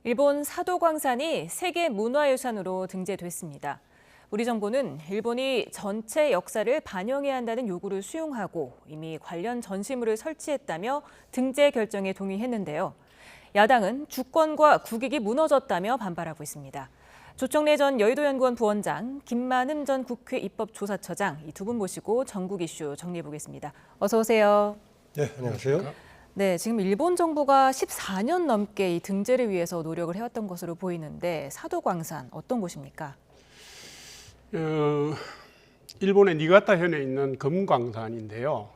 일본 사도광산이 세계 문화유산으로 등재됐습니다. 우리 정부는 일본이 전체 역사를 반영해야 한다는 요구를 수용하고 이미 관련 전시물을 설치했다며 등재 결정에 동의했는데요. 야당은 주권과 국익이 무너졌다며 반발하고 있습니다. 조청래 전 여의도연구원 부원장, 김만흠 전 국회 입법조사처장 이 두 분 모시고 전국 이슈 정리해 보겠습니다. 어서 오세요. 네, 안녕하세요. 네, 지금 일본 정부가 14년 넘게 이 등재를 위해서 노력을 해왔던 것으로 보이는데 사도광산 어떤 곳입니까? 일본의 니가타현에 있는 금광산인데요.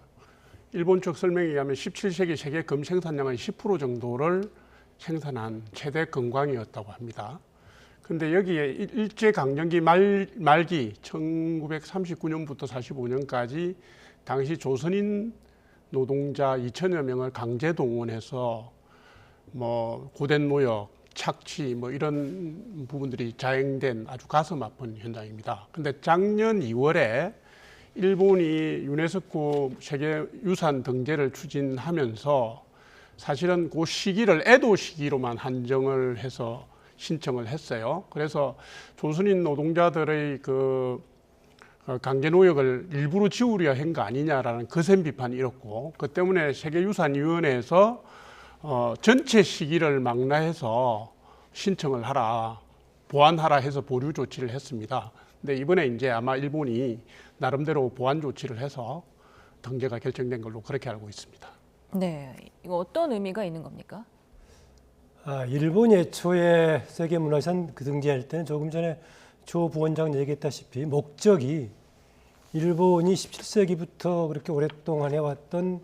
일본 측 설명에 의하면 17세기 세계 금 생산량의 10% 정도를 생산한 최대 금광이었다고 합니다. 그런데 여기에 일제강점기 말기 1939년부터 45년까지 당시 조선인 노동자 2천여 명을 강제 동원해서 고된 노역, 착취 이런 부분들이 자행된 아주 가슴 아픈 현장입니다. 근데 작년 2월에 일본이 유네스코 세계유산 등재를 추진하면서 사실은 그 시기를 애도 시기로만 한정을 해서 신청을 했어요. 그래서 조선인 노동자들의 강제 노역을 일부러 지우려 한 거 아니냐라는 거센 비판이 일었고, 그 때문에 세계유산위원회에서 전체 시기를 망라해서 신청을 하라, 보완하라 해서 보류 조치를 했습니다. 근데 이번에 이제 아마 일본이 나름대로 보완 조치를 해서 등재가 결정된 걸로 그렇게 알고 있습니다. 네, 이거 어떤 의미가 있는 겁니까? 일본이 애초에 세계문화유산 등재할 때는 조금 전에 조 부원장 얘기했다시피 목적이 일본이 17세기부터 그렇게 오랫동안 해왔던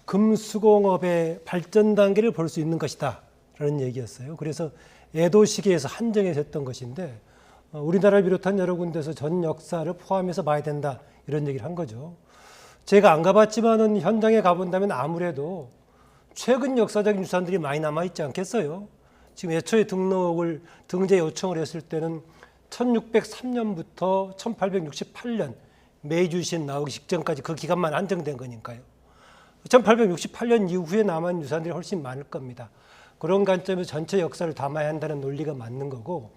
금수공업의 발전 단계를 볼 수 있는 것이다 라는 얘기였어요. 그래서 에도 시기에서 한정해서 했던 것인데 우리나라를 비롯한 여러 군데서 전 역사를 포함해서 봐야 된다 이런 얘기를 한 거죠. 제가 안 가봤지만은 현장에 가본다면 아무래도 최근 역사적인 유산들이 많이 남아있지 않겠어요. 지금 애초에 등재 요청을 했을 때는 1603년부터 1868년 메이주신 나오기 직전까지 그 기간만 한정된 거니까요. 1868년 이후에 남은 유산들이 훨씬 많을 겁니다. 그런 관점에서 전체 역사를 담아야 한다는 논리가 맞는 거고,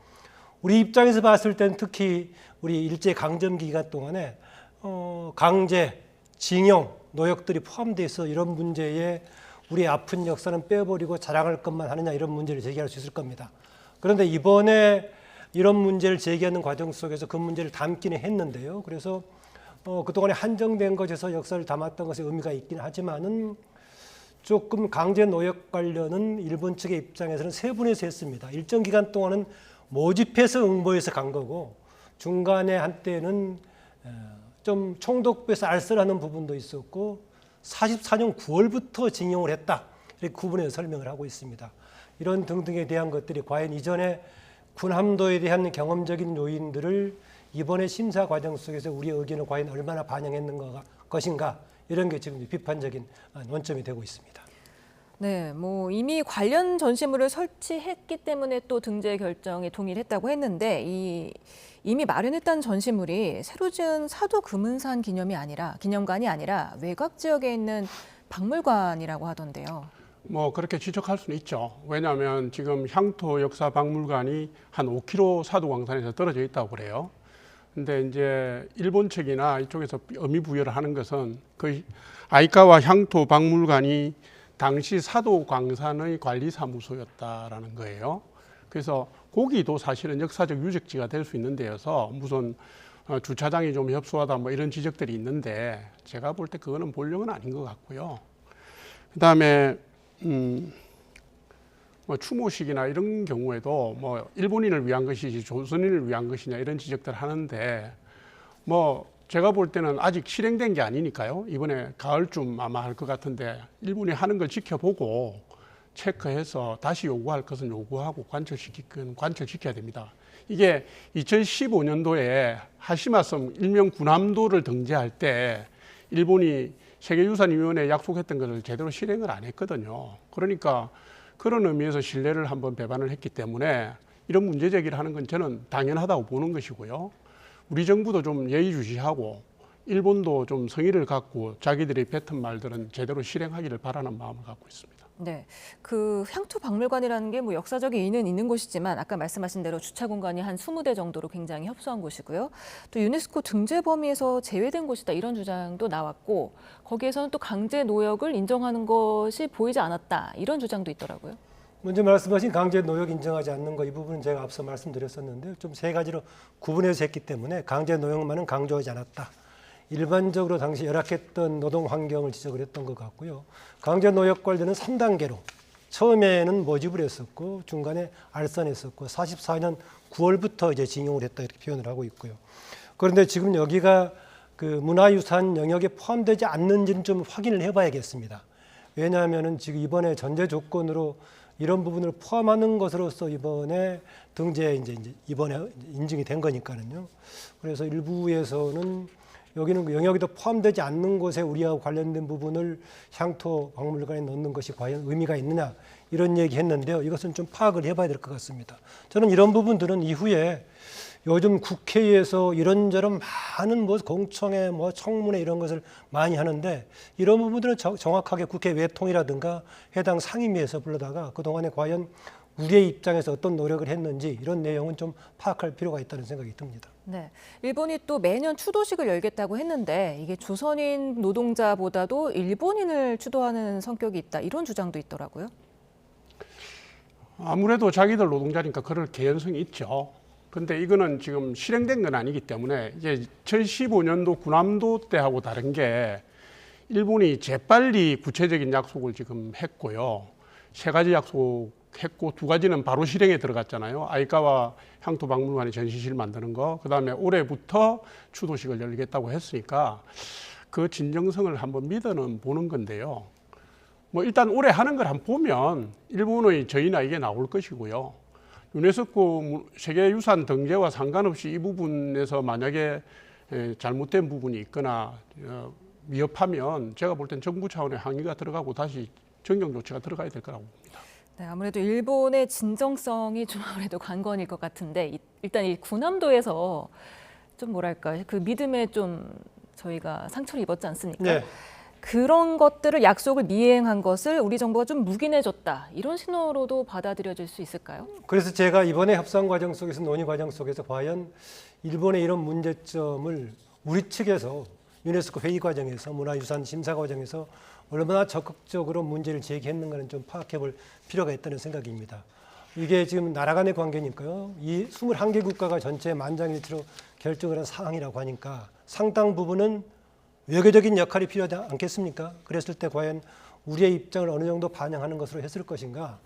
우리 입장에서 봤을 때는 특히 우리 일제 강점기 기간 동안에 강제, 징용, 노역들이 포함되어 있어 이런 문제에 우리 아픈 역사는 빼버리고 자랑할 것만 하느냐 이런 문제를 제기할 수 있을 겁니다. 그런데 이번에 이런 문제를 제기하는 과정 속에서 그 문제를 담기는 했는데요. 그래서 그동안에 한정된 것에서 역사를 담았던 것에 의미가 있긴 하지만은 조금 강제 노역 관련은 일본 측의 입장에서는 세분해서 했습니다. 일정 기간 동안은 모집해서 응모해서 간 거고, 중간에 한때는 좀 총독부에서 알선하는 부분도 있었고 44년 9월부터 징용을 했다 이렇게 구분해서 설명을 하고 있습니다. 이런 등등에 대한 것들이 과연 이전에 군함도에 대한 경험적인 요인들을 이번에 심사 과정 속에서 우리의 의견을 과연 얼마나 반영했는 것인가 이런 게 지금 비판적인 원점이 되고 있습니다. 네, 이미 관련 전시물을 설치했기 때문에 또 등재 결정에 동의를 했다고 했는데 이미 마련했던 전시물이 새로 지은 사도 금은산 기념관이 아니라 외곽 지역에 있는 박물관이라고 하던데요. 그렇게 지적할 수는 있죠. 왜냐하면 지금 향토 역사 박물관이 한 5km 사도광산에서 떨어져 있다고 그래요. 근데 이제 일본 측이나 이쪽에서 의미 부여를 하는 것은 그 아이카와 향토 박물관이 당시 사도광산의 관리사무소였다라는 거예요. 그래서 거기도 사실은 역사적 유적지가 될 수 있는 데여서 무슨 주차장이 좀 협소하다 이런 지적들이 있는데 제가 볼 때 그거는 본령은 아닌 것 같고요. 그다음에 추모식이나 이런 경우에도 일본인을 위한 것이지 조선인을 위한 것이냐 이런 지적들 하는데 제가 볼 때는 아직 실행된 게 아니니까요. 이번에 가을쯤 아마 할 것 같은데 일본이 하는 걸 지켜보고 체크해서 다시 요구할 것은 요구하고 관철시켜야 됩니다. 이게 2015년도에 하시마섬 일명 군함도를 등재할 때 일본이 세계유산위원회에 약속했던 것을 제대로 실행을 안 했거든요. 그러니까 그런 의미에서 신뢰를 한번 배반을 했기 때문에 이런 문제 제기를 하는 건 저는 당연하다고 보는 것이고요. 우리 정부도 좀 예의주시하고 일본도 좀 성의를 갖고 자기들이 뱉은 말들은 제대로 실행하기를 바라는 마음을 갖고 있습니다. 네, 그 향토 박물관이라는 게 뭐 역사적인 의의는 있는 곳이지만 아까 말씀하신 대로 주차 공간이 한 20대 정도로 굉장히 협소한 곳이고요. 또 유네스코 등재 범위에서 제외된 곳이다 이런 주장도 나왔고 거기에서는 또 강제 노역을 인정하는 것이 보이지 않았다 이런 주장도 있더라고요. 먼저 말씀하신 강제 노역 인정하지 않는 거 이 부분은 제가 앞서 말씀드렸었는데 좀 세 가지로 구분해서 했기 때문에 강제 노역만은 강조하지 않았다. 일반적으로 당시 열악했던 노동 환경을 지적을 했던 것 같고요. 강제 노역 관련은 3단계로 처음에는 모집을 했었고 중간에 알선했었고 44년 9월부터 이제 징용을 했다 이렇게 표현을 하고 있고요. 그런데 지금 여기가 그 문화유산 영역에 포함되지 않는지는 좀 확인을 해봐야겠습니다. 왜냐하면은 지금 이번에 전제 조건으로 이런 부분을 포함하는 것으로서 이번에 등재에 이제 이번에 인증이 된 거니까는요. 그래서 일부에서는 여기는 그 영역에도 포함되지 않는 곳에 우리하고 관련된 부분을 향토 박물관에 넣는 것이 과연 의미가 있느냐 이런 얘기했는데요. 이것은 좀 파악을 해봐야 될 것 같습니다. 저는 이런 부분들은 이후에 요즘 국회에서 이런저런 많은 뭐 공청회, 뭐 청문회 이런 것을 많이 하는데 이런 부분들은 정확하게 국회 외통이라든가 해당 상임위에서 불러다가 그동안에 과연 우리의 입장에서 어떤 노력을 했는지 이런 내용은 좀 파악할 필요가 있다는 생각이 듭니다. 네, 일본이 또 매년 추도식을 열겠다고 했는데 이게 조선인 노동자보다도 일본인을 추도하는 성격이 있다 이런 주장도 있더라고요. 아무래도 자기들 노동자니까 그럴 개연성이 있죠. 근데 이거는 지금 실행된 건 아니기 때문에 이제 2015년도 군함도 때하고 다른 게 일본이 재빨리 구체적인 약속을 지금 했고요. 세 가지 약속했고 두 가지는 바로 실행에 들어갔잖아요. 아이카와 향토박물관의 전시실 만드는 거, 그다음에 올해부터 추도식을 열겠다고 했으니까 그 진정성을 한번 믿어는 보는 건데요. 뭐 일단 올해 하는 걸 한번 보면 일본의 저희나 이게 나올 것이고요. 유네스코 세계유산 등재와 상관없이 이 부분에서 만약에 잘못된 부분이 있거나 위협하면 제가 볼 땐 정부 차원의 항의가 들어가고 다시 정경 조치가 들어가야 될 거라고 봅니다. 네, 아무래도 일본의 진정성이 좀 아무래도 관건일 것 같은데 일단 이 군함도에서 좀 뭐랄까 그 믿음에 좀 저희가 상처를 입었지 않습니까? 네. 그런 것들을 약속을 미행한 것을 우리 정부가 좀 묵인해줬다 이런 신호로도 받아들여질 수 있을까요? 그래서 제가 이번에 협상 과정 속에서 논의 과정 속에서 과연 일본의 이런 문제점을 우리 측에서 유네스코 회의 과정에서 문화유산 심사 과정에서 얼마나 적극적으로 문제를 제기했는가는 좀 파악해 볼 필요가 있다는 생각입니다. 이게 지금 나라 간의 관계니까요. 이 21개 국가가 전체 만장일치로 결정을 한 사항이라고 하니까 상당 부분은 외교적인 역할이 필요하지 않겠습니까? 그랬을 때 과연 우리의 입장을 어느 정도 반영하는 것으로 했을 것인가?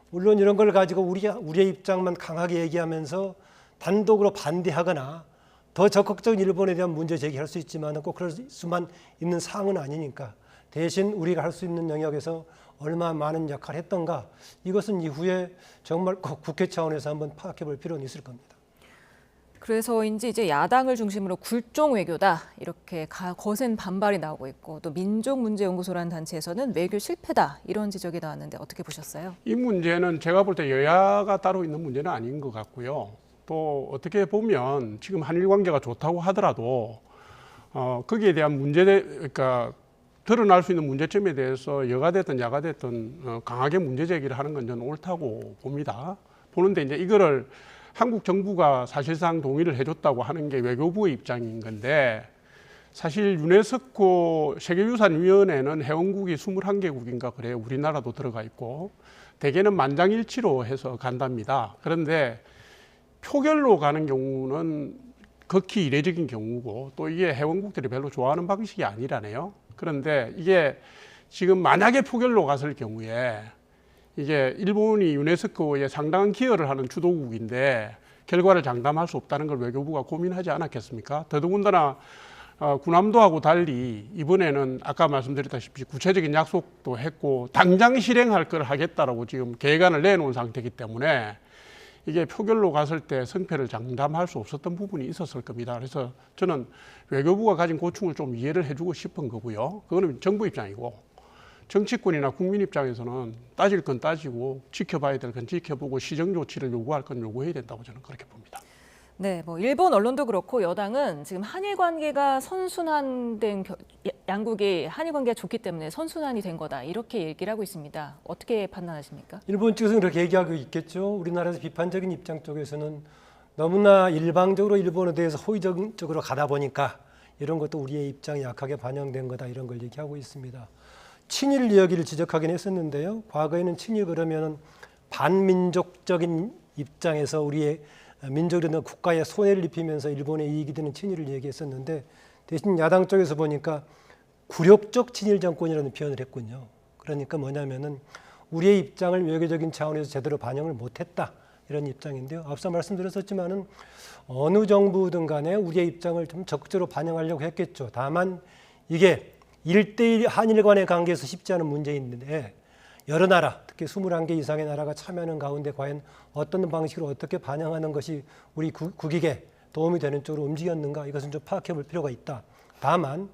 물론 이런 걸 가지고 우리의 입장만 강하게 얘기하면서 단독으로 반대하거나 더 적극적인 일본에 대한 문제 제기할 수 있지만 꼭 그럴 수만 있는 사항은 아니니까 대신 우리가 할 수 있는 영역에서 얼마나 많은 역할을 했던가 이것은 이후에 정말 꼭 국회 차원에서 한번 파악해 볼 필요는 있을 겁니다. 그래서인지 이제 야당을 중심으로 굴종 외교다 이렇게 거센 반발이 나오고 있고 또 민족문제연구소라는 단체에서는 외교 실패다 이런 지적이 나왔는데 어떻게 보셨어요? 이 문제는 제가 볼 때 여야가 따로 있는 문제는 아닌 것 같고요. 또 어떻게 보면 지금 한일 관계가 좋다고 하더라도 거기에 대한 그러니까 드러날 수 있는 문제점에 대해서 여가 됐든 야가 됐든 강하게 문제 제기를 하는 건 저는 옳다고 봅니다. 보는데 이제 이거를 한국 정부가 사실상 동의를 해줬다고 하는 게 외교부의 입장인 건데 사실 유네스코 세계유산위원회는 회원국이 21개국인가 그래요. 우리나라도 들어가 있고 대개는 만장일치로 해서 간답니다. 그런데 표결로 가는 경우는 극히 이례적인 경우고 또 이게 회원국들이 별로 좋아하는 방식이 아니라네요. 그런데 이게 지금 만약에 표결로 갔을 경우에 이게 일본이 유네스코에 상당한 기여를 하는 주도국인데 결과를 장담할 수 없다는 걸 외교부가 고민하지 않았겠습니까? 더더군다나 군함도하고 달리 이번에는 아까 말씀드렸다시피 구체적인 약속도 했고 당장 실행할 걸 하겠다라고 지금 계획안을 내놓은 상태이기 때문에 이게 표결로 갔을 때 성패를 장담할 수 없었던 부분이 있었을 겁니다. 그래서 저는 외교부가 가진 고충을 좀 이해를 해주고 싶은 거고요. 그거는 정부 입장이고 정치권이나 국민 입장에서는 따질 건 따지고 지켜봐야 될 건 지켜보고 시정 조치를 요구할 건 요구해야 된다고 저는 그렇게 봅니다. 네, 뭐 일본 언론도 그렇고 여당은 지금 한일 관계가 선순환된 양국이 한일 관계가 좋기 때문에 선순환이 된 거다 이렇게 얘기를 하고 있습니다. 어떻게 판단하십니까? 일본 쪽에서는 그렇게 얘기하고 있겠죠. 우리나라에서 비판적인 입장 쪽에서는 너무나 일방적으로 일본에 대해서 호의적으로 가다 보니까 이런 것도 우리의 입장이 약하게 반영된 거다 이런 걸 얘기하고 있습니다. 친일 이야기를 지적하긴 했었는데요. 과거에는 친일 그러면은 반민족적인 입장에서 우리의 민족이나 국가에 손해를 입히면서 일본에 이익이 되는 친일을 얘기했었는데 대신 야당 쪽에서 보니까 굴욕적 친일 정권이라는 표현을 했군요. 그러니까 뭐냐면은 우리의 입장을 외교적인 차원에서 제대로 반영을 못했다 이런 입장인데요. 앞서 말씀드렸었지만은 어느 정부든 간에 우리의 입장을 좀 적극적으로 반영하려고 했겠죠. 다만 이게 1대1 한일 간의 관계에서 쉽지 않은 문제인데 여러 나라, 특히 21개 이상의 나라가 참여하는 가운데 과연 어떤 방식으로 어떻게 반영하는 것이 우리 국익에 도움이 되는 쪽으로 움직였는가 이것은 좀 파악해 볼 필요가 있다. 다만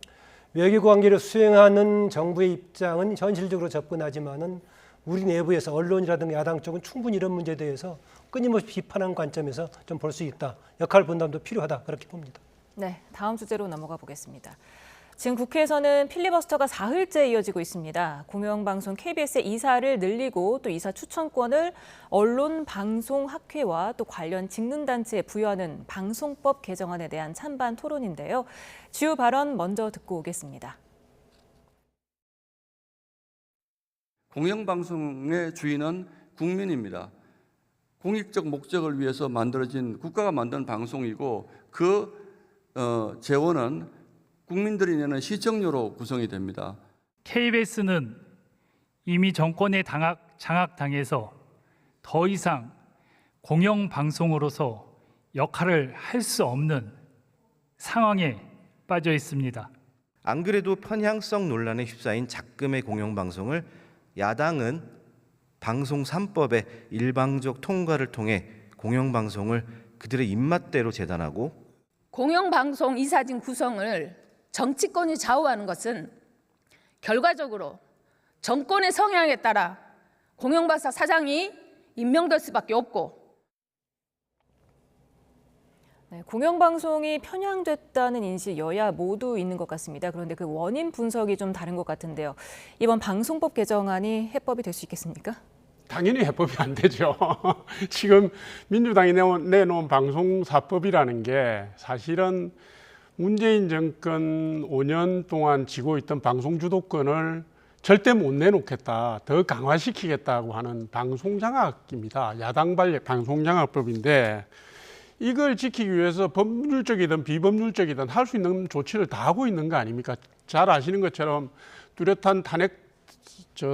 외교 관계를 수행하는 정부의 입장은 현실적으로 접근하지만은 우리 내부에서 언론이라든가 야당 쪽은 충분히 이런 문제에 대해서 끊임없이 비판하는 관점에서 좀 볼 수 있다. 역할 분담도 필요하다. 그렇게 봅니다. 네, 다음 주제로 넘어가 보겠습니다. 지금 국회에서는 필리버스터가 사흘째 이어지고 있습니다. 공영방송 KBS의 이사를 늘리고 또 이사 추천권을 언론방송학회와 또 관련 직능단체에 부여하는 방송법 개정안에 대한 찬반 토론인데요. 주요 발언 먼저 듣고 오겠습니다. 공영방송의 주인은 국민입니다. 공익적 목적을 위해서 만들어진 국가가 만든 방송이고 그 재원은 국민들이 내는 시청료로 구성이 됩니다. KBS는 이미 정권에 장악당해서 더 이상 공영방송으로서 역할을 할 수 없는 상황에 빠져 있습니다. 안 그래도 편향성 논란에 휩싸인 작금의 공영방송을 야당은 방송 3법의 일방적 통과를 통해 공영방송을 그들의 입맛대로 재단하고 공영방송 이사진 구성을 정치권이 좌우하는 것은 결과적으로 정권의 성향에 따라 공영방송 사장이 임명될 수밖에 없고 네, 공영방송이 편향됐다는 인식 여야 모두 있는 것 같습니다. 그런데 그 원인 분석이 좀 다른 것 같은데요. 이번 방송법 개정안이 해법이 될 수 있겠습니까? 당연히 해법이 안 되죠. 지금 민주당이 내놓은 방송사법이라는 게 사실은 문재인 정권 5년 동안 쥐고 있던 방송 주도권을 절대 못 내놓겠다, 더 강화시키겠다고 하는 방송장악입니다. 야당발 방송장악법인데 이걸 지키기 위해서 법률적이든 비법률적이든 할 수 있는 조치를 다 하고 있는 거 아닙니까? 잘 아시는 것처럼 뚜렷한 탄핵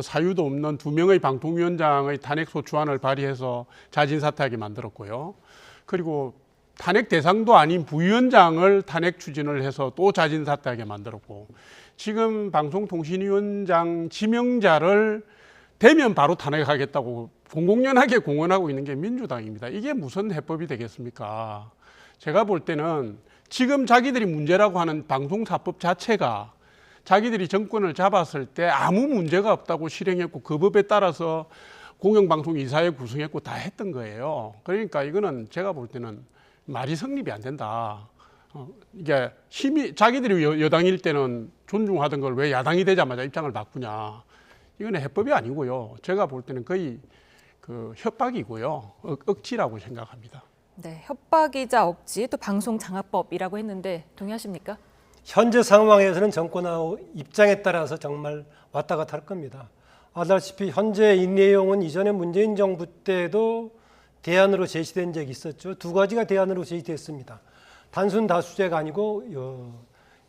사유도 없는 2명의 방통위원장의 탄핵소추안을 발의해서 자진사퇴하게 만들었고요. 그리고 탄핵 대상도 아닌 부위원장을 탄핵 추진을 해서 또 자진사퇴하게 만들었고 지금 방송통신위원장 지명자를 되면 바로 탄핵하겠다고 공공연하게 공언하고 있는 게 민주당입니다. 이게 무슨 해법이 되겠습니까? 제가 볼 때는 지금 자기들이 문제라고 하는 방송사법 자체가 자기들이 정권을 잡았을 때 아무 문제가 없다고 실행했고 그 법에 따라서 공영방송 이사회 구성했고 다 했던 거예요. 그러니까 이거는 제가 볼 때는 말이 성립이 안 된다. 이게 자기들이 여당일 때는 존중하던 걸 왜 야당이 되자마자 입장을 바꾸냐. 이거는 해법이 아니고요. 제가 볼 때는 거의 그 협박이고요. 억지라고 생각합니다. 네, 협박이자 억지, 또 방송장악법이라고 했는데 동의하십니까? 현재 상황에서는 정권의 입장에 따라서 정말 왔다 갔다 할 겁니다. 알다시피 현재 이 내용은 이전에 문재인 정부 때도 대안으로 제시된 적이 있었죠. 두 가지가 대안으로 제시됐습니다. 단순 다수제가 아니고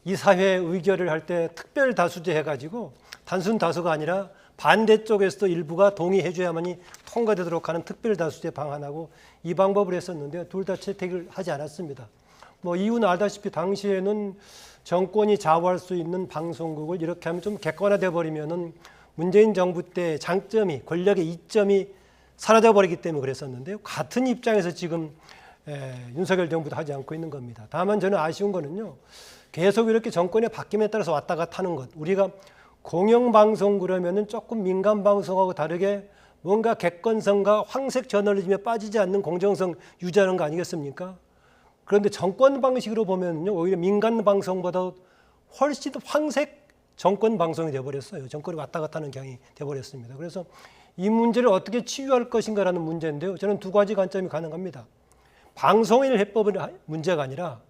이 사회 의결을 할 때 특별 다수제 해가지고 단순 다수가 아니라 반대쪽에서도 일부가 동의해 줘야만이 통과되도록 하는 특별 다수제 방안하고 이 방법을 했었는데 둘 다 채택을 하지 않았습니다. 뭐 이유는 알다시피 당시에는 정권이 좌우할 수 있는 방송국을 이렇게 하면 좀 객관화돼 버리면은 문재인 정부 때 장점이 권력의 이점이 사라져 버리기 때문에 그랬었는데요. 같은 입장에서 지금 윤석열 정부도 하지 않고 있는 겁니다. 다만 저는 아쉬운 거는요. 계속 이렇게 정권의 바뀜에 따라서 왔다 갔다 하는 것. 우리가 공영방송 그러면은 조금 민간 방송하고 다르게 뭔가 객관성과 황색 저널리즘에 빠지지 않는 공정성 유지하는 거 아니겠습니까? 그런데 정권 방식으로 보면요, 오히려 민간 방송보다 훨씬 더 황색 정권 방송이 돼버렸어요. 정권이 왔다 갔다 하는 경향이 돼버렸습니다. 그래서 이 문제를 어떻게 치유할 것인가라는 문제인데요. 저는 두 가지 관점이 가능합니다. 방송인 해법은 문제가 아니라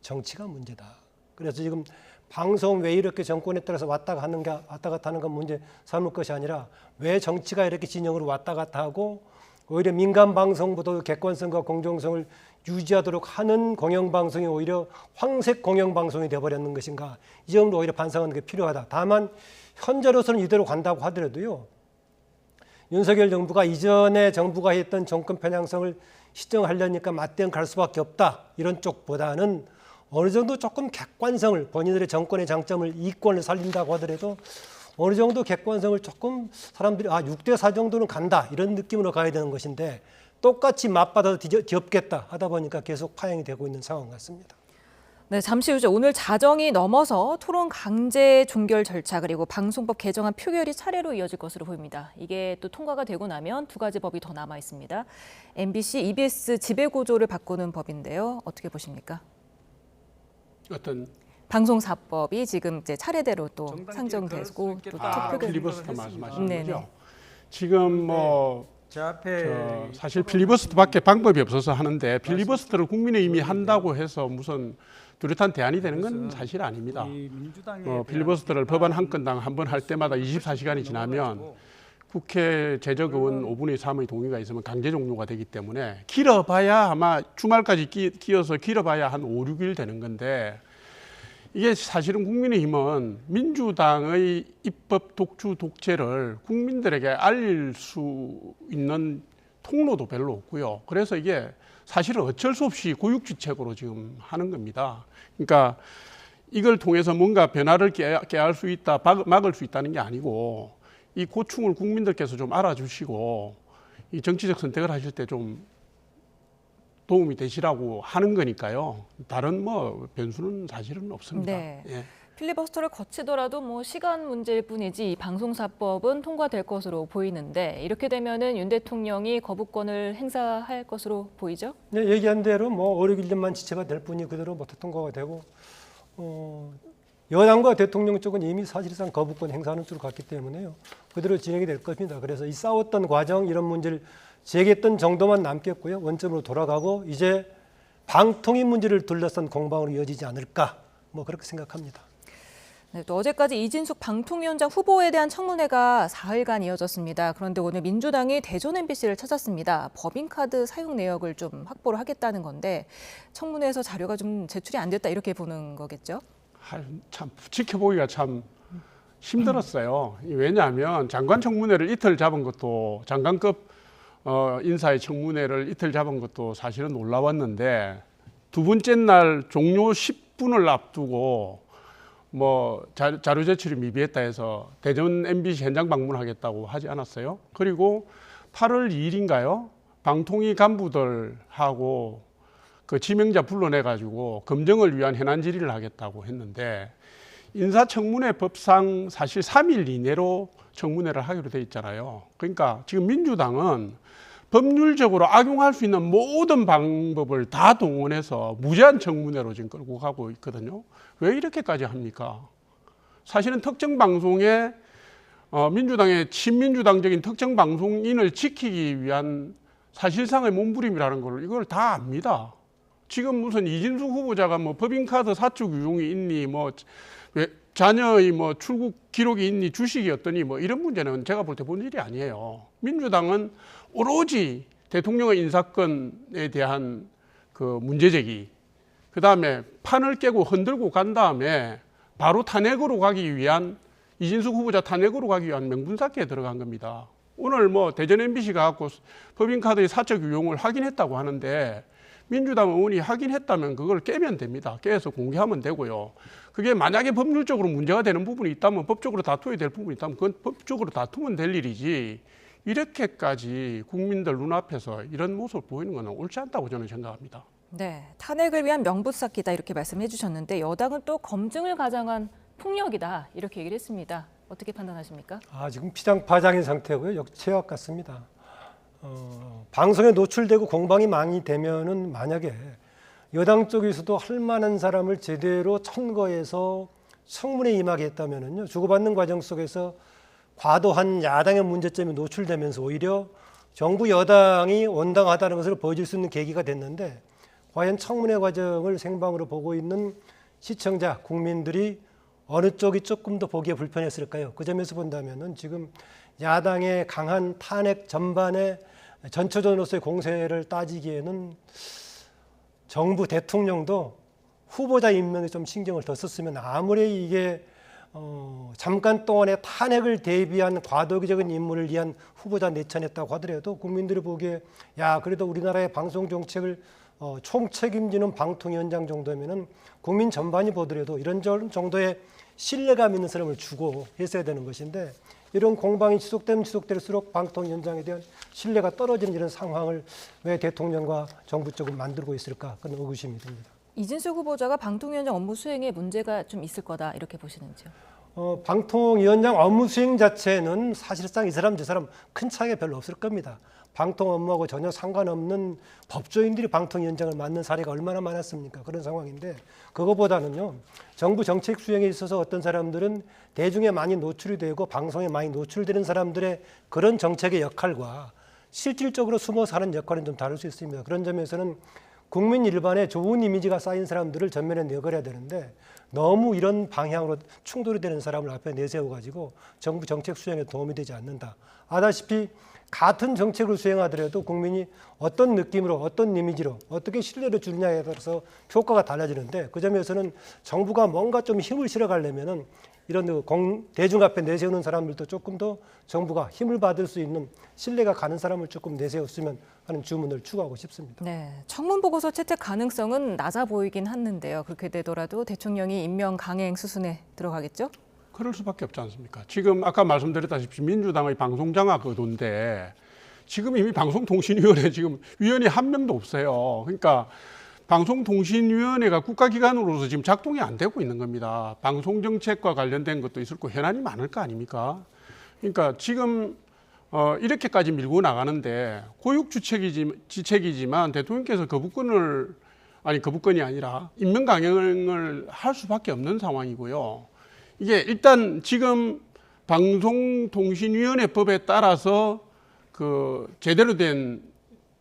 정치가 문제다. 그래서 지금 방송 왜 이렇게 정권에 따라서 왔다 갔다 하는 건 문제 삼을 것이 아니라 왜 정치가 이렇게 진영으로 왔다 갔다 하고 오히려 민간 방송보다 객관성과 공정성을 유지하도록 하는 공영방송이 오히려 황색 공영방송이 되어버렸는 것인가, 이 점으로 오히려 반성하는 게 필요하다. 다만 현재로서는 이대로 간다고 하더라도요, 윤석열 정부가 이전에 정부가 했던 정권 편향성을 시정하려니까 맞대응 갈 수밖에 없다, 이런 쪽보다는 어느 정도 조금 객관성을, 본인들의 정권의 장점을, 이권을 살린다고 하더라도 어느 정도 객관성을 조금 사람들이 6대4 정도는 간다, 이런 느낌으로 가야 되는 것인데 똑같이 맞받아도 뒤엎겠다 하다 보니까 계속 파행이 되고 있는 상황 같습니다. 네, 잠시 후죠. 오늘 자정이 넘어서 토론 강제 종결 절차 그리고 방송법 개정안 표결이 차례로 이어질 것으로 보입니다. 이게 또 통과가 되고 나면 두 가지 법이 더 남아 있습니다. MBC, EBS 지배구조를 바꾸는 법인데요. 어떻게 보십니까? 어떤 방송사법이 지금 이제 차례대로 또 상정되고 또 투표가 필리버스터 말씀하시는 네네. 거죠? 지금 뭐 제 앞에 사실 필리버스터밖에 방법이 없어서 하는데 필리버스터를 국민의힘이 한다고 해서 무슨 뚜렷한 대안이 되는 건 사실 아닙니다. 필리버스터를 법안 한 건당 한 번 할 때마다 24시간이 지나면 국회 제적의원 5분의 3의 동의가 있으면 강제 종료가 되기 때문에 길어봐야 아마 주말까지 끼어서 길어봐야 한 5, 6일 되는 건데, 이게 사실은 국민의힘은 민주당의 입법 독주 독재를 국민들에게 알릴 수 있는 통로도 별로 없고요. 그래서 이게 사실은 어쩔 수 없이 고육지책으로 지금 하는 겁니다. 그러니까 이걸 통해서 뭔가 변화를 깨할 수 있다, 막을 수 있다는 게 아니고 이 고충을 국민들께서 좀 알아주시고 이 정치적 선택을 하실 때 좀 도움이 되시라고 하는 거니까요. 다른 뭐 변수는 사실은 없습니다. 네. 예. 필리버스터를 거치더라도 뭐 시간 문제일 뿐이지 이 방송사법은 통과될 것으로 보이는데, 이렇게 되면은 윤 대통령이 거부권을 행사할 것으로 보이죠? 네, 얘기한 대로 뭐 5, 6일만 지체가 될 뿐이 그대로 뭐 통과가 되고, 여당과 대통령 쪽은 이미 사실상 거부권 행사하는 쪽으로 갔기 때문에요, 그대로 진행이 될 겁니다. 그래서 이 싸웠던 과정, 이런 문제를 제기했던 정도만 남겠고요, 원점으로 돌아가고 이제 방통위 문제를 둘러싼 공방으로 이어지지 않을까, 뭐 그렇게 생각합니다. 네, 또 어제까지 이진숙 방통위원장 후보에 대한 청문회가 4일간 이어졌습니다. 그런데 오늘 민주당이 대전 MBC를 찾았습니다. 법인카드 사용 내역을 좀 확보를 하겠다는 건데, 청문회에서 자료가 좀 제출이 안 됐다, 이렇게 보는 거겠죠? 참 지켜보기가 참 힘들었어요. 왜냐하면 장관 청문회를 이틀 잡은 것도, 장관급 인사의 청문회를 이틀 잡은 것도 사실은 놀라웠는데, 두 번째 날 종료 10분을 앞두고 뭐 자료 제출이 미비했다 해서 대전 MBC 현장 방문하겠다고 하지 않았어요? 그리고 8월 2일인가요? 방통위 간부들하고 그 지명자 불러내가지고 검증을 위한 현안 질의를 하겠다고 했는데, 인사청문회 법상 사실 3일 이내로 청문회를 하기로 돼 있잖아요. 그러니까 지금 민주당은 법률적으로 악용할 수 있는 모든 방법을 다 동원해서 무제한 청문회로 지금 끌고 가고 있거든요. 왜 이렇게까지 합니까? 사실은 특정 방송에 민주당의 친민주당적인 특정 방송인을 지키기 위한 사실상의 몸부림이라는 걸 이걸 다 압니다. 지금 무슨 이진숙 후보자가 뭐 법인카드 사적 유용이 있니, 뭐 자녀의 뭐 출국 기록이 있니, 주식이었더니 뭐 이런 문제는 제가 볼 때 본 일이 아니에요. 민주당은 오로지 대통령의 인사권에 대한 그 문제제기, 그 다음에 판을 깨고 흔들고 간 다음에 바로 탄핵으로 가기 위한, 이진숙 후보자 탄핵으로 가기 위한 명분 쌓기에 들어간 겁니다. 오늘 뭐 대전 MBC가 갖고 법인카드의 사적 유용을 확인했다고 하는데, 민주당 의원이 확인했다면 그걸 깨면 됩니다. 깨서 공개하면 되고요. 그게 만약에 법률적으로 문제가 되는 부분이 있다면, 법적으로 다투어야 될 부분이 있다면 그건 법적으로 다투면 될 일이지, 이렇게까지 국민들 눈앞에서 이런 모습을 보이는 건 옳지 않다고 저는 생각합니다. 네, 탄핵을 위한 명분 쌓기다, 이렇게 말씀해 주셨는데, 여당은 또 검증을 가장한 폭력이다, 이렇게 얘기를 했습니다. 어떻게 판단하십니까? 지금 피장파장인 상태고요, 역최악 같습니다. 방송에 노출되고 공방이 많이 되면은 만약에 여당 쪽에서도 할 만한 사람을 제대로 천거해서 청문회에 임하게 했다면은요, 주고받는 과정 속에서 과도한 야당의 문제점이 노출되면서 오히려 정부 여당이 온당하다는 것을 보여줄 수 있는 계기가 됐는데, 과연 청문회 과정을 생방으로 보고 있는 시청자, 국민들이 어느 쪽이 조금 더 보기에 불편했을까요? 그 점에서 본다면은 지금 야당의 강한 탄핵 전반의 전초전으로서의 공세를 따지기에는 정부 대통령도 후보자 임명에 좀 신경을 더 썼으면, 아무리 이게 잠깐 동안의 탄핵을 대비한 과도기적인 임무를 위한 후보자 내천했다고 하더라도 국민들이 보기에 야, 그래도 우리나라의 방송 정책을 총책임지는 방통위원장 정도면은 국민 전반이 보더라도 이런 정도의 신뢰감 있는 사람을 주고 했어야 되는 것인데, 이런 공방이 지속되면 지속될수록 방통위원장에 대한 신뢰가 떨어지는 이런 상황을 왜 대통령과 정부 쪽은 만들고 있을까, 그런 의구심이 듭니다. 이진숙 후보자가 방통위원장 업무 수행에 문제가 좀 있을 거다 이렇게 보시는지요? 방통위원장 업무 수행 자체는 사실상 이 사람 저 사람 큰 차이가 별로 없을 겁니다. 방통 업무하고 전혀 상관없는 법조인들이 방통위원장을 맡는 사례가 얼마나 많았습니까? 그런 상황인데, 그거보다는요, 정부 정책 수행에 있어서 어떤 사람들은 대중에 많이 노출이 되고 방송에 많이 노출되는 사람들의 그런 정책의 역할과 실질적으로 숨어서 하는 역할은 좀 다를 수 있습니다. 그런 점에서는 국민 일반에 좋은 이미지가 쌓인 사람들을 전면에 내걸어야 되는데, 너무 이런 방향으로 충돌이 되는 사람을 앞에 내세워가지고 정부 정책 수행에 도움이 되지 않는다. 아다시피 같은 정책을 수행하더라도 국민이 어떤 느낌으로, 어떤 이미지로, 어떻게 신뢰를 주느냐에 따라서 효과가 달라지는데, 그 점에서는 정부가 뭔가 좀 힘을 실어가려면은 이런 대중 앞에 내세우는 사람들도 조금 더 정부가 힘을 받을 수 있는 신뢰가 가는 사람을 조금 내세웠으면 하는 주문을 추구하고 싶습니다. 네, 청문 보고서 채택 가능성은 낮아 보이긴 하는데요. 그렇게 되더라도 대통령이 임명 강행 수순에 들어가겠죠? 그럴 수밖에 없지 않습니까? 지금 아까 말씀드렸다시피 민주당의 방송장악 의도인데, 지금 이미 방송통신위원회 지금 위원이 한 명도 없어요. 그러니까 방송통신위원회가 국가기관으로서 지금 작동이 안 되고 있는 겁니다. 방송정책과 관련된 것도 있을 거고 현안이 많을 거 아닙니까? 그러니까 지금 이렇게까지 밀고 나가는데, 고육지책이지만 대통령께서 거부권이 아니라 임명 강행을 할 수밖에 없는 상황이고요. 이게 일단 지금 방송통신위원회법에 따라서 그 제대로 된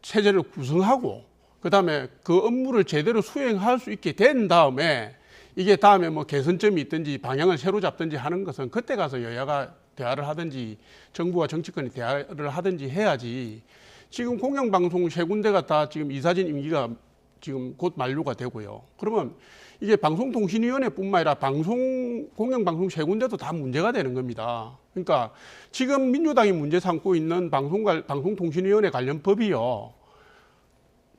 체제를 구성하고, 그다음에 그 업무를 제대로 수행할 수 있게 된 다음에, 이게 다음에 뭐 개선점이 있든지 방향을 새로 잡든지 하는 것은 그때 가서 여야가 대화를 하든지 정부와 정치권이 대화를 하든지 해야지, 지금 공영방송 세 군데가 다 지금 이사진 임기가 지금 곧 만료가 되고요. 그러면 이게 방송통신위원회뿐만 아니라 공영방송 세 군데도 다 문제가 되는 겁니다. 그러니까 지금 민주당이 문제 삼고 있는 방송통신위원회 관련 법이요,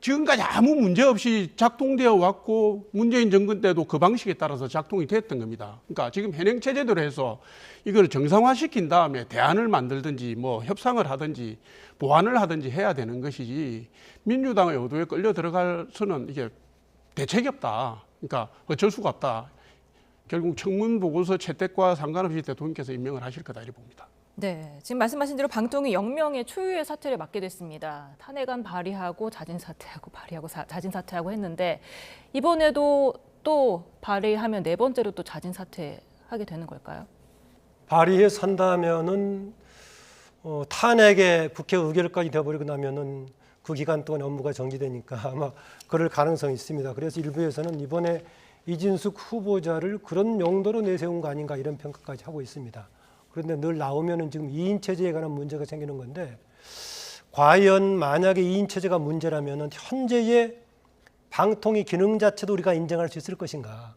지금까지 아무 문제 없이 작동되어 왔고, 문재인 정권 때도 그 방식에 따라서 작동이 됐던 겁니다. 그러니까 지금 현행 체제대로 해서 이걸 정상화시킨 다음에 대안을 만들든지 뭐 협상을 하든지 보완을 하든지 해야 되는 것이지, 민주당의 의도에 끌려 들어가서는 이게 대책이 없다. 그러니까 어쩔 수가 없다. 결국 청문 보고서 채택과 상관없이 대통령께서 임명을 하실 거다 이렇게 봅니다. 네, 지금 말씀하신 대로 방통위 영명의 초유의 사퇴를 맡게 됐습니다. 탄핵안 발의하고 자진 사퇴하고 발의하고 자진 사퇴하고 했는데, 이번에도 또 발의하면 네 번째로 또 자진 사퇴하게 되는 걸까요? 발의해 산다면은 탄핵에 국회 의결까지 되어버리고 나면은 그 기간 동안 업무가 정지되니까 아마 그럴 가능성이 있습니다. 그래서 일부에서는 이번에 이진숙 후보자를 그런 용도로 내세운 거 아닌가 이런 평가까지 하고 있습니다. 그런데 늘 나오면은 지금 2인 체제에 관한 문제가 생기는 건데, 과연 만약에 2인 체제가 문제라면은 현재의 방통위 기능 자체도 우리가 인정할 수 있을 것인가?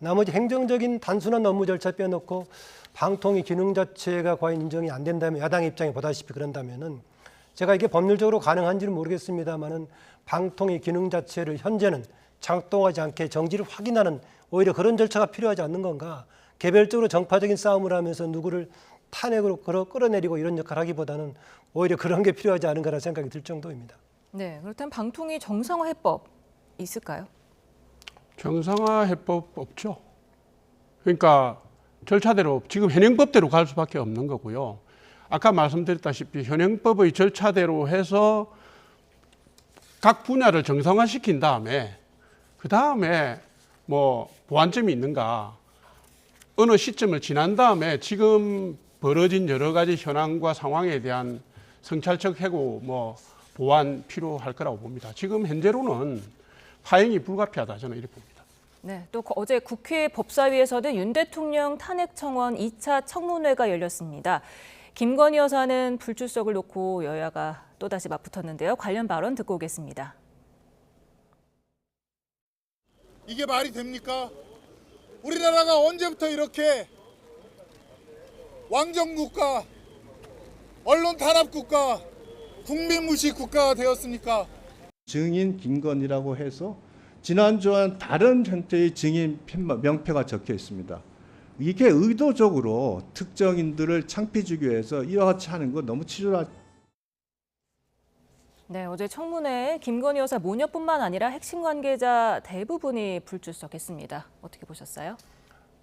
나머지 행정적인 단순한 업무 절차 빼놓고 방통위 기능 자체가 과연 인정이 안 된다면, 야당의 입장이 보다시피 그런다면은, 제가 이게 법률적으로 가능한지는 모르겠습니다만은 방통위 기능 자체를 현재는 작동하지 않게 정지를 확인하는 오히려 그런 절차가 필요하지 않는 건가? 개별적으로 정파적인 싸움을 하면서 누구를 탄핵으로 끌어내리고 이런 역할을 하기보다는 오히려 그런 게 필요하지 않은가라는 생각이 들 정도입니다. 네, 그렇다면 방통위 정상화 해법 있을까요? 정상화 해법 없죠. 그러니까 절차대로 지금 현행법대로 갈 수밖에 없는 거고요. 아까 말씀드렸다시피 현행법의 절차대로 해서 각 분야를 정상화시킨 다음에 그 다음에 뭐 보완점이 있는가, 어느 시점을 지난 다음에 지금 벌어진 여러 가지 현황과 상황에 대한 성찰적 해고 뭐 보완 필요할 거라고 봅니다. 지금 현재로는 파행이 불가피하다, 저는 이렇게 봅니다. 네, 또 어제 국회 법사위에서는 윤 대통령 탄핵 청원 2차 청문회가 열렸습니다. 김건희 여사는 불출석을 놓고 여야가 또다시 맞붙었는데요. 관련 발언 듣고 오겠습니다. 이게 말이 됩니까? 우리나라가 언제부터 이렇게 왕정국가, 언론 탄압국가, 국민 무시 국가가 되었습니까? 증인 김건희라고 해서 지난주와는 다른 형태의 증인 명패가 적혀 있습니다. 이게 의도적으로 특정인들을 창피 주기 위해서 이와 같이 하는 건 너무 치졸하죠. 네, 어제 청문회에 김건희 여사 모녀뿐만 아니라 핵심 관계자 대부분이 불출석했습니다. 어떻게 보셨어요?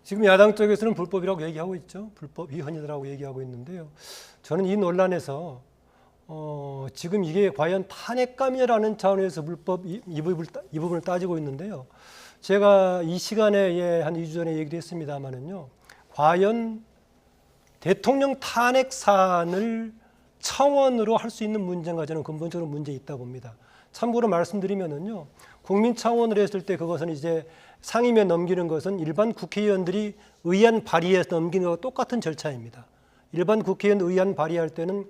지금 야당 쪽에서는 불법이라고 얘기하고 있죠. 불법 위헌이라고 얘기하고 있는데요. 저는 이 논란에서 지금 이게 과연 탄핵감이라는 차원에서 불법 이 부분을 따지고 있는데요. 제가 이 시간에 한 2주 전에 얘기를 했습니다마는요. 과연 대통령 탄핵 사안을 청원으로 할 수 있는 문제인가, 저는 근본적으로 문제 있다고 봅니다. 참고로 말씀드리면은요. 국민 청원을 했을 때 그것은 이제 상임위에 넘기는 것은 일반 국회의원들이 의안 발의해서 넘기는 것과 똑같은 절차입니다. 일반 국회의원 의안 발의할 때는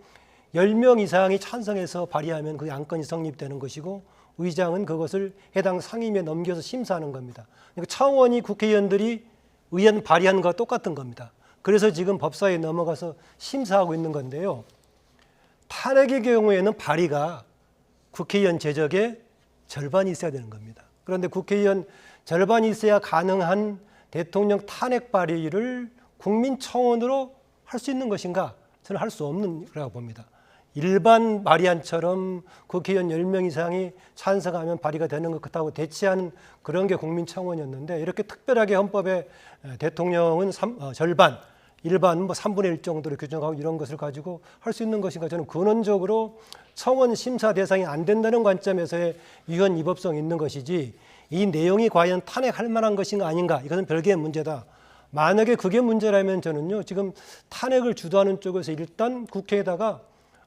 10명 이상이 찬성해서 발의하면 그 안건이 성립되는 것이고 의장은 그것을 해당 상임위에 넘겨서 심사하는 겁니다. 그러니까 청원이 국회의원들이 의안 발의하는 것과 똑같은 겁니다. 그래서 지금 법사위에 넘어가서 심사하고 있는 건데요. 탄핵의 경우에는 발의가 국회의원 제적의 절반이 있어야 되는 겁니다. 그런데 국회의원 절반이 있어야 가능한 대통령 탄핵 발의를 국민청원으로 할 수 있는 것인가? 저는 할 수 없는 거라고 봅니다. 일반 발의안처럼 국회의원 10명 이상이 찬성하면 발의가 되는 것 같다고 대치하는 그런 게 국민청원이었는데, 이렇게 특별하게 헌법에 대통령은 절반, 일반 3분의 1 정도로 규정하고 이런 것을 가지고 할 수 있는 것인가? 저는 근원적으로 청원 심사 대상이 안 된다는 관점에서의 위헌 위법성이 있는 것이지, 이 내용이 과연 탄핵할 만한 것인가 아닌가, 이것은 별개의 문제다. 만약에 그게 문제라면 저는요, 지금 탄핵을 주도하는 쪽에서 일단 국회에다가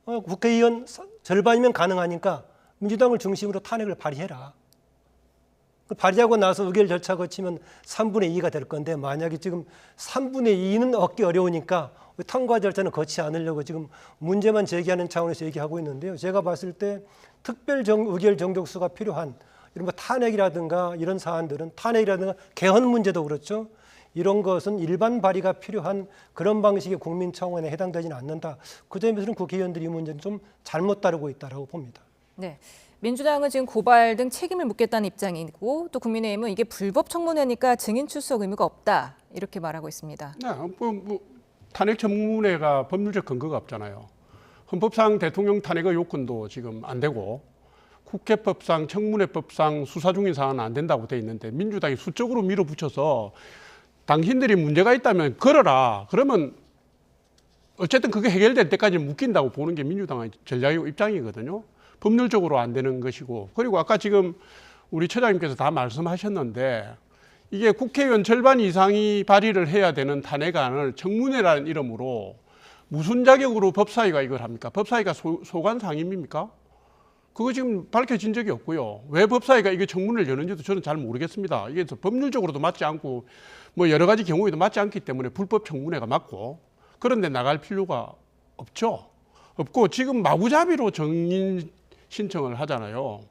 국회의원 절반이면 가능하니까 민주당을 중심으로 탄핵을 발의해라. 발의하고 나서 의결 절차 거치면 3분의 2가 될 건데, 만약에 지금 3분의 2는 얻기 어려우니까 통과 절차는 거치지 않으려고 지금 문제만 제기하는 차원에서 얘기하고 있는데요. 제가 봤을 때 특별 의결 정족수가 필요한 이런 탄핵이라든가 이런 사안들은, 탄핵이라든가 개헌 문제도 그렇죠. 이런 것은 일반 발의가 필요한 그런 방식의 국민청원에 해당되지는 않는다. 그 점에서는 국회의원들이 이 문제는 좀 잘못 다루고 있다고 봅니다. 네, 민주당은 지금 고발 등 책임을 묻겠다는 입장이고, 또 국민의힘은 이게 불법 청문회니까 증인 출석 의무가 없다, 이렇게 말하고 있습니다. 네, 탄핵 청문회가 법률적 근거가 없잖아요. 헌법상 대통령 탄핵의 요건도 지금 안 되고, 국회법상, 청문회법상 수사 중인 사안은 안 된다고 돼 있는데, 민주당이 수적으로 밀어붙여서 당신들이 문제가 있다면 걸어라. 그러면 어쨌든 그게 해결될 때까지 묶인다고 보는 게 민주당의 전략이고 입장이거든요. 법률적으로 안 되는 것이고, 그리고 아까 지금 우리 처장님께서 다 말씀하셨는데, 이게 국회의원 절반 이상이 발의를 해야 되는 탄핵안을 청문회라는 이름으로 무슨 자격으로 법사위가 이걸 합니까? 법사위가 소관 상임입니까? 그거 지금 밝혀진 적이 없고요. 왜 법사위가 이게 청문회를 여는지도 저는 잘 모르겠습니다. 이게 법률적으로도 맞지 않고 뭐 여러 가지 경우에도 맞지 않기 때문에 불법 청문회가 맞고, 그런데 나갈 필요가 없죠. 없고 지금 마구잡이로 정인 신청을 하잖아요.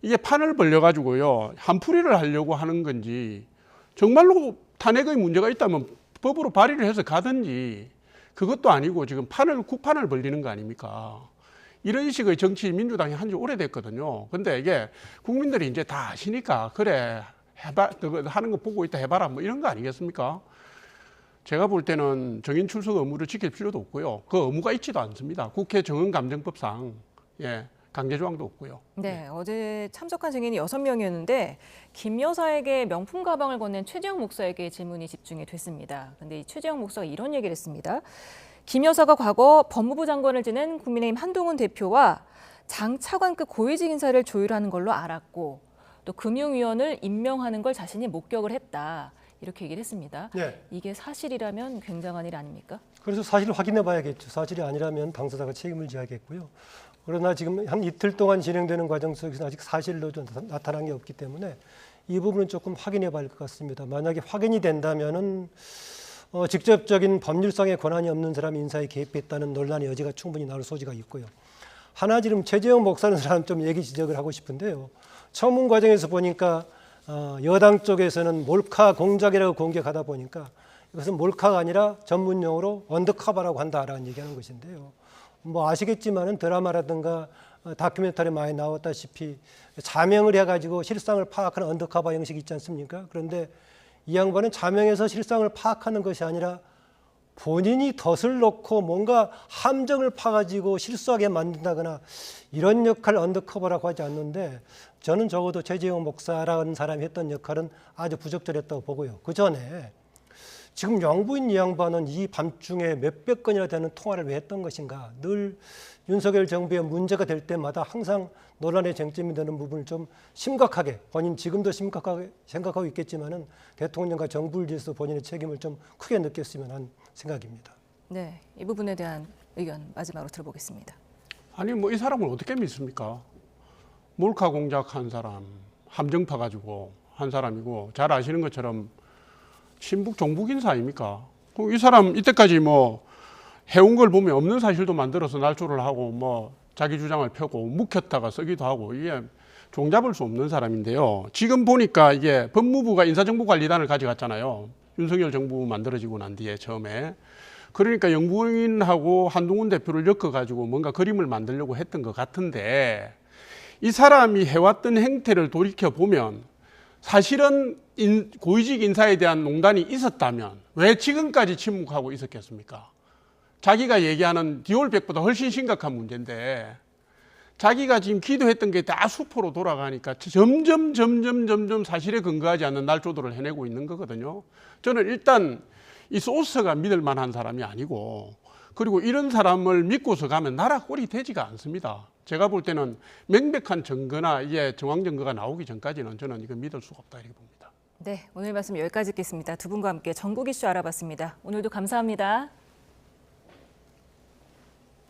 이게 판을 벌려가지고요, 한풀이를 하려고 하는 건지, 정말로 탄핵의 문제가 있다면 법으로 발의를 해서 가든지, 그것도 아니고 지금 국판을 벌리는 거 아닙니까? 이런 식의 정치 민주당이 한 지 오래됐거든요. 근데 이게 국민들이 이제 다 아시니까, 그래, 하는 거 보고 있다 해봐라, 뭐 이런 거 아니겠습니까? 제가 볼 때는 정인 출석 의무를 지킬 필요도 없고요. 그 의무가 있지도 않습니다. 국회 정언감정법상 강제 조항도 없고요. 네, 어제 참석한 증인이 6명이었는데 김 여사에게 명품 가방을 건넨 최재형 목사에게 질문이 집중이 됐습니다. 근데 이 최재형 목사가 이런 얘기를 했습니다. 김 여사가 과거 법무부 장관을 지낸 국민의힘 한동훈 대표와 장 차관급 고위직 인사를 조율하는 걸로 알았고, 또 금융위원을 임명하는 걸 자신이 목격을 했다. 이렇게 얘기를 했습니다. 네. 이게 사실이라면 굉장한 일 아닙니까? 그래서 사실을 확인해 봐야겠죠. 사실이 아니라면 당사자가 책임을 져야겠고요. 그러나 지금 한 이틀 동안 진행되는 과정 속에서 아직 사실로 좀 나타난 게 없기 때문에 이 부분은 조금 확인해 봐야 할 것 같습니다. 만약에 확인이 된다면은 직접적인 법률상의 권한이 없는 사람이 인사에 개입했다는 논란의 여지가 충분히 나올 소지가 있고요. 하나 지금 최재형 목사라는 사람 좀 얘기 지적을 하고 싶은데요. 청문 과정에서 보니까 여당 쪽에서는 몰카 공작이라고 공격하다 보니까 이것은 몰카가 아니라 전문 용어로 언더커버라고 한다라는 얘기하는 것인데요. 뭐 아시겠지만은 드라마라든가 다큐멘터리 많이 나왔다시피 자명을 해가지고 실상을 파악하는 언더커버 형식이 있지 않습니까? 그런데 이 양반은 자명해서 실상을 파악하는 것이 아니라 본인이 덫을 놓고 뭔가 함정을 파가지고 실수하게 만든다거나 이런 역할을 언더커버라고 하지 않는데 저는 적어도 최재형 목사라는 사람이 했던 역할은 아주 부적절했다고 보고요. 그 전에 지금 영부인 이 양반은 이 밤중에 몇백 건이나 되는 통화를 왜 했던 것인가. 늘 윤석열 정부의 문제가 될 때마다 항상 논란의 쟁점이 되는 부분을 좀 심각하게 본인 지금도 심각하게 생각하고 있겠지만은 대통령과 정부를 위해서 본인의 책임을 좀 크게 느꼈으면 하는 생각입니다. 네, 이 부분에 대한 의견 마지막으로 들어보겠습니다. 아니 뭐 이 사람을 어떻게 믿습니까? 몰카 공작한 사람, 함정 파가지고 한 사람이고 잘 아시는 것처럼 친북 종북 인사 아닙니까? 이 사람 이때까지 뭐 해온 걸 보면 없는 사실도 만들어서 날조를 하고 뭐 자기 주장을 펴고 묵혔다가 쓰기도 하고 이게 종잡을 수 없는 사람인데요. 지금 보니까 이게 법무부가 인사정보관리단을 가져갔잖아요. 윤석열 정부 만들어지고 난 뒤에 처음에. 그러니까 영부인하고 한동훈 대표를 엮어가지고 뭔가 그림을 만들려고 했던 것 같은데 이 사람이 해왔던 행태를 돌이켜보면 사실은 고위직 인사에 대한 농단이 있었다면 왜 지금까지 침묵하고 있었겠습니까? 자기가 얘기하는 디올백보다 훨씬 심각한 문제인데 자기가 지금 기도했던 게 다 수포로 돌아가니까 점점 사실에 근거하지 않는 날조들을 해내고 있는 거거든요. 저는 일단 이 소스가 믿을 만한 사람이 아니고 그리고 이런 사람을 믿고서 가면 나라 꼴이 되지가 않습니다. 제가 볼 때는 명백한 증거나 이게 정황 증거가 나오기 전까지는 저는 이거 믿을 수가 없다 이렇게 봅니다. 네, 오늘 말씀 여기까지 듣겠습니다. 두 분과 함께 전국 이슈 알아봤습니다. 오늘도 감사합니다.